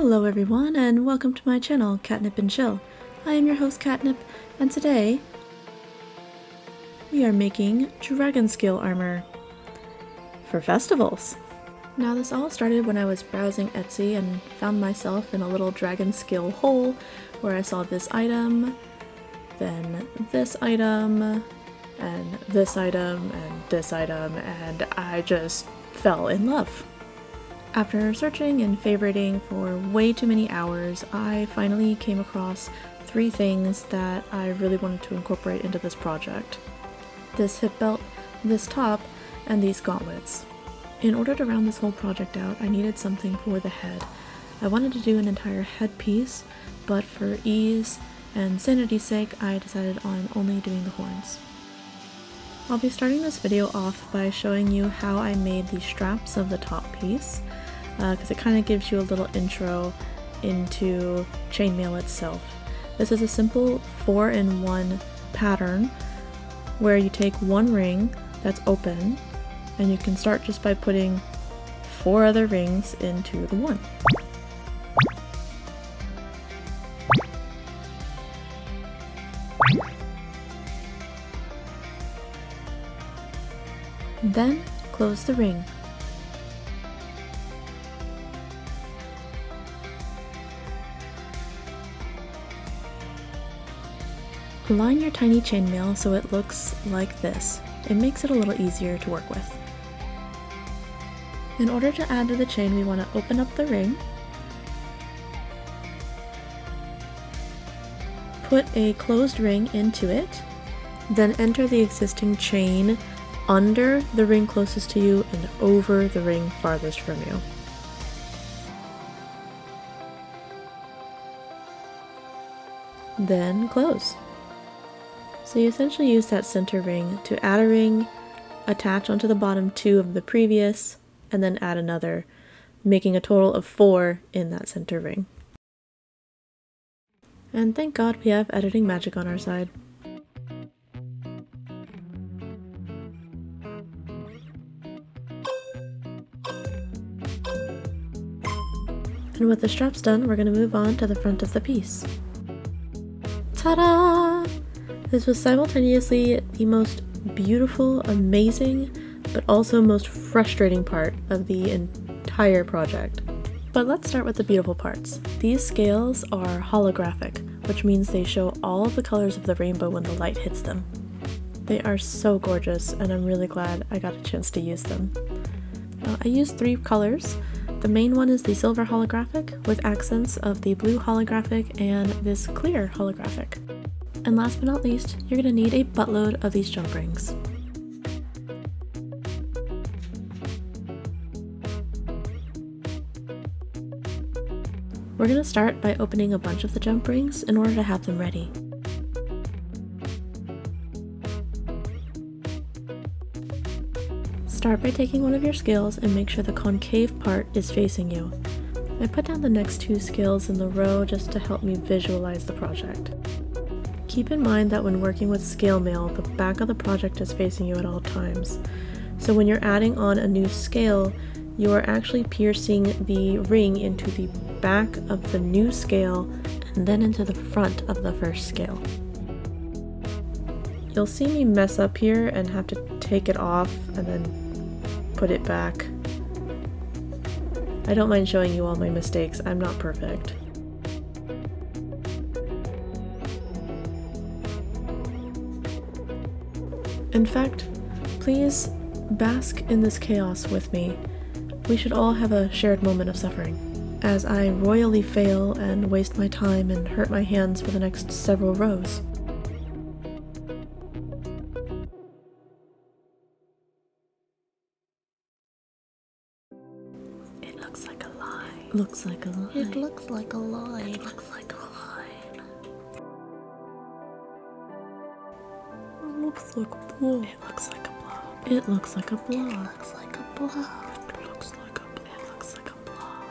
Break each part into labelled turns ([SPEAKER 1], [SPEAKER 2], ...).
[SPEAKER 1] Hello everyone, and welcome to my channel, Katnip and Chill. I am your host Katnip, and today we are making dragon scale armor for festivals. Now this all started when I was browsing Etsy and found myself in a little dragon scale hole where I saw this item, then this item, and this item, and this item, and I just fell in love. After searching and favoriting for way too many hours, I finally came across 3 things that I really wanted to incorporate into this project. This hip belt, this top, and these gauntlets. In order to round this whole project out, I needed something for the head. I wanted to do an entire headpiece, but for ease and sanity's sake, I decided on only doing the horns. I'll be starting this video off by showing you how I made the straps of the top piece, because it kind of gives you a little intro into chainmail itself. This is a simple 4-in-1 pattern where you take one ring that's open and you can start just by putting 4 other rings into the one. Then close the ring. Align your tiny chainmail so it looks like this. It makes it a little easier to work with. In order to add to the chain, we want to open up the ring, put a closed ring into it, then enter the existing chain under the ring closest to you and over the ring farthest from you. Then close. So you essentially use that center ring to add a ring, attach onto the bottom 2 of the previous, and then add another, making a total of 4 in that center ring. And thank God we have editing magic on our side. And with the straps done, we're going to move on to the front of the piece. Ta-da! This was simultaneously the most beautiful, amazing, but also most frustrating part of the entire project. But let's start with the beautiful parts. These scales are holographic, which means they show all of the colors of the rainbow when the light hits them. They are so gorgeous, and I'm really glad I got a chance to use them. I used 3 colors. The main one is the silver holographic, with accents of the blue holographic and this clear holographic. And last but not least, you're going to need a buttload of these jump rings. We're going to start by opening a bunch of the jump rings in order to have them ready. Start by taking one of your scales and make sure the concave part is facing you. I put down the next 2 scales in the row just to help me visualize the project. Keep in mind that when working with scale mail, the back of the project is facing you at all times. So when you're adding on a new scale, you are actually piercing the ring into the back of the new scale and then into the front of the first scale. You'll see me mess up here and have to take it off and then put it back. I don't mind showing you all my mistakes. I'm not perfect. In fact, please bask in this chaos with me. We should all have a shared moment of suffering, as I royally fail and waste my time and hurt my hands for the next several rows. It looks like a lie. Looks like a lie.
[SPEAKER 2] It looks like a lie.
[SPEAKER 1] It looks like a lie. Looks like a blob. It looks like a blob. It looks like a blob.
[SPEAKER 2] It looks like a blob.
[SPEAKER 1] It looks like a blob. It looks like a blob.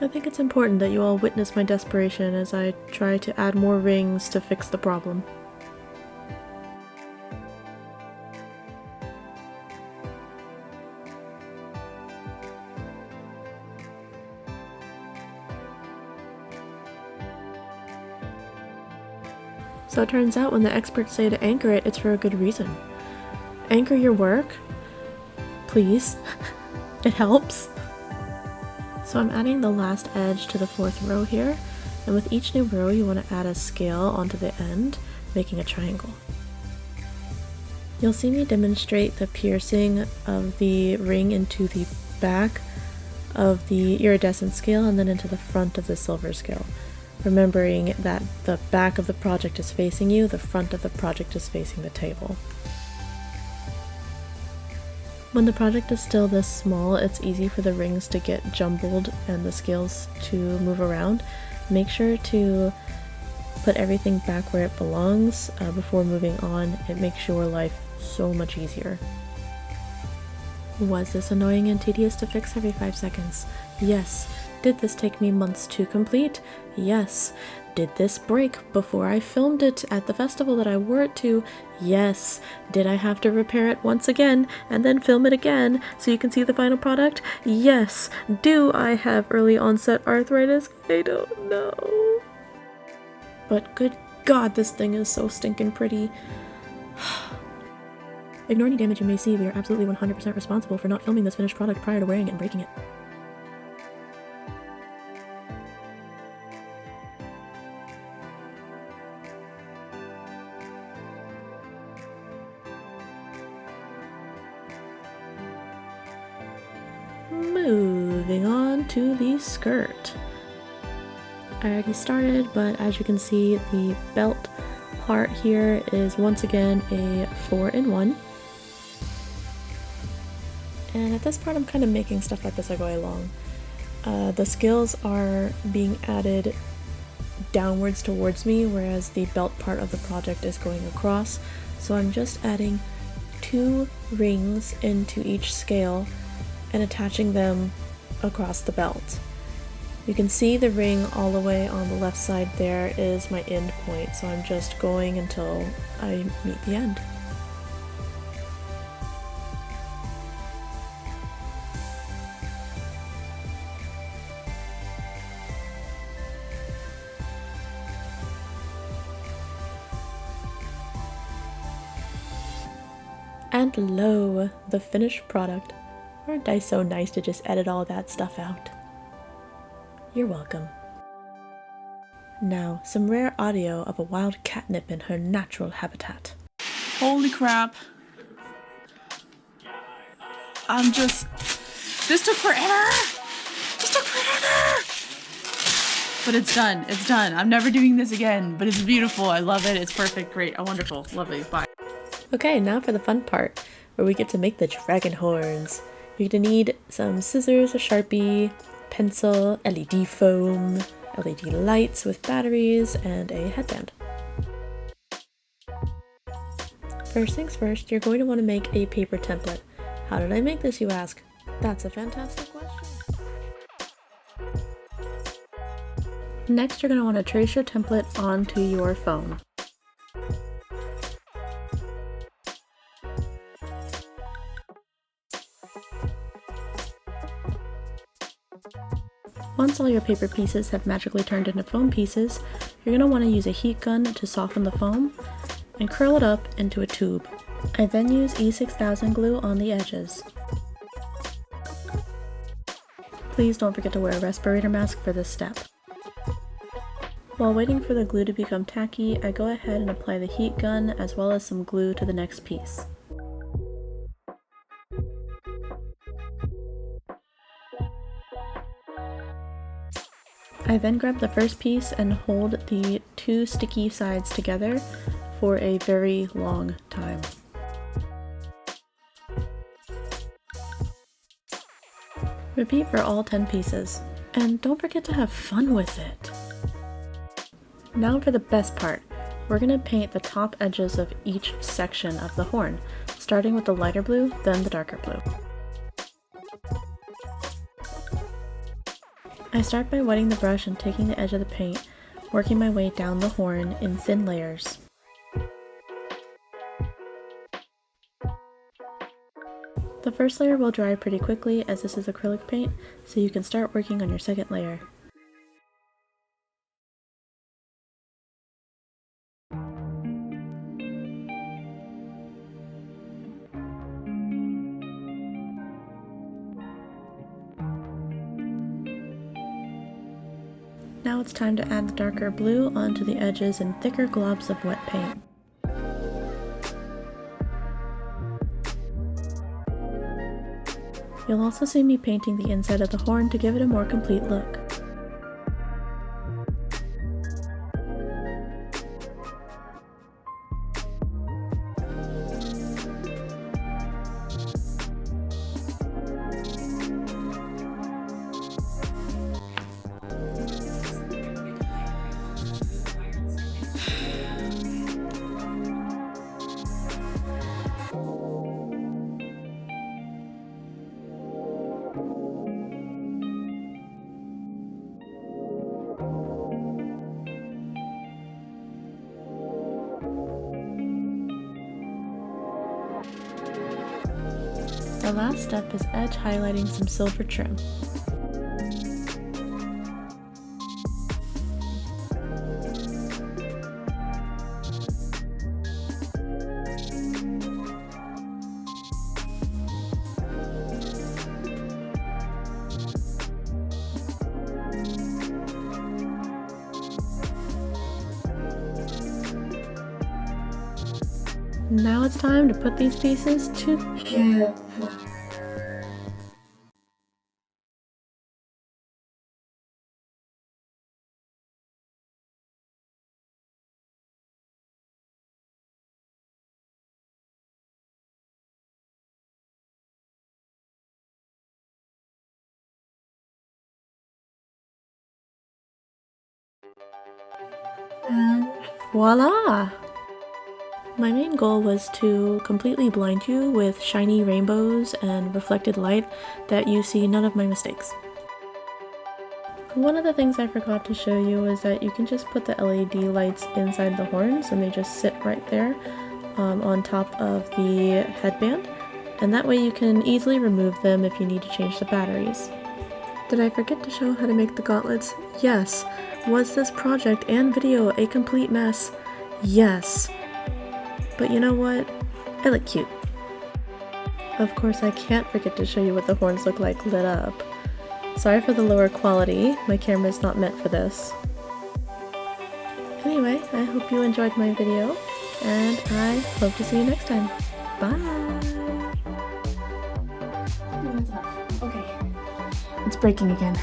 [SPEAKER 1] I think it's important that you all witness my desperation as I try to add more rings to fix the problem. So it turns out when the experts say to anchor it, it's for a good reason. Anchor your work, please. It helps. So I'm adding the last edge to the 4th row here, and with each new row you want to add a scale onto the end, making a triangle. You'll see me demonstrate the piercing of the ring into the back of the iridescent scale and then into the front of the silver scale, remembering that the back of the project is facing you, the front of the project is facing the table. When the project is still this small, it's easy for the rings to get jumbled and the scales to move around. Make sure to put everything back where it belongs before moving on. It makes your life so much easier. Was this annoying and tedious to fix every 5 seconds? Yes. Did this take me months to complete? Yes. Did this break before I filmed it at the festival that I wore it to? Yes. Did I have to repair it once again and then film it again so you can see the final product? Yes. Do I have early onset arthritis? I don't know. But good God, this thing is so stinking pretty. Ignore any damage you may see. We are absolutely 100% responsible for not filming this finished product prior to wearing it and breaking it. Moving on to the skirt. I already started, but as you can see, the belt part here is once again a 4-in-1. And at this part I'm kind of making stuff up as I go along. The scales are being added downwards towards me, whereas the belt part of the project is going across. So I'm just adding 2 rings into each scale and attaching them across the belt. You can see the ring all the way on the left side there is my end point, so I'm just going until I meet the end. And lo, the finished product. Aren't I so nice to just edit all that stuff out? You're welcome. Now, some rare audio of a wild catnip in her natural habitat.
[SPEAKER 3] Holy crap. This took forever! But it's done. It's done. I'm never doing this again, but it's beautiful. I love it. It's perfect. Great. Wonderful. Lovely. Bye.
[SPEAKER 1] Okay, now for the fun part, where we get to make the dragon horns. You're gonna need some scissors, a Sharpie, pencil, LED foam, LED lights with batteries, and a headband. First things first, you're going to want to make a paper template. How did I make this, you ask? That's a fantastic question. Next, you're going to want to trace your template onto your foam. Once all your paper pieces have magically turned into foam pieces, you're going to want to use a heat gun to soften the foam and curl it up into a tube. I then use E6000 glue on the edges. Please don't forget to wear a respirator mask for this step. While waiting for the glue to become tacky, I go ahead and apply the heat gun as well as some glue to the next piece. I then grab the first piece and hold the 2 sticky sides together for a very long time. Repeat for all 10 pieces, and don't forget to have fun with it. Now for the best part. We're going to paint the top edges of each section of the horn, starting with the lighter blue, then the darker blue. I start by wetting the brush and taking the edge of the paint, working my way down the horn in thin layers. The first layer will dry pretty quickly as this is acrylic paint, so you can start working on your second layer. Now it's time to add the darker blue onto the edges and thicker globs of wet paint. You'll also see me painting the inside of the horn to give it a more complete look. The last step is edge highlighting some silver trim. Now it's time to put these pieces together. And voila! My main goal was to completely blind you with shiny rainbows and reflected light that you see none of my mistakes. One of the things I forgot to show you is that you can just put the LED lights inside the horns and they just sit right there on top of the headband, and that way you can easily remove them if you need to change the batteries. Did I forget to show how to make the gauntlets? Yes. Was this project and video a complete mess? Yes. But you know what? I look cute. Of course, I can't forget to show you what the horns look like lit up. Sorry for the lower quality, my camera's not meant for this. Anyway, I hope you enjoyed my video, and I hope to see you next time. Bye!
[SPEAKER 3] Oh, that's enough. Okay. It's breaking again.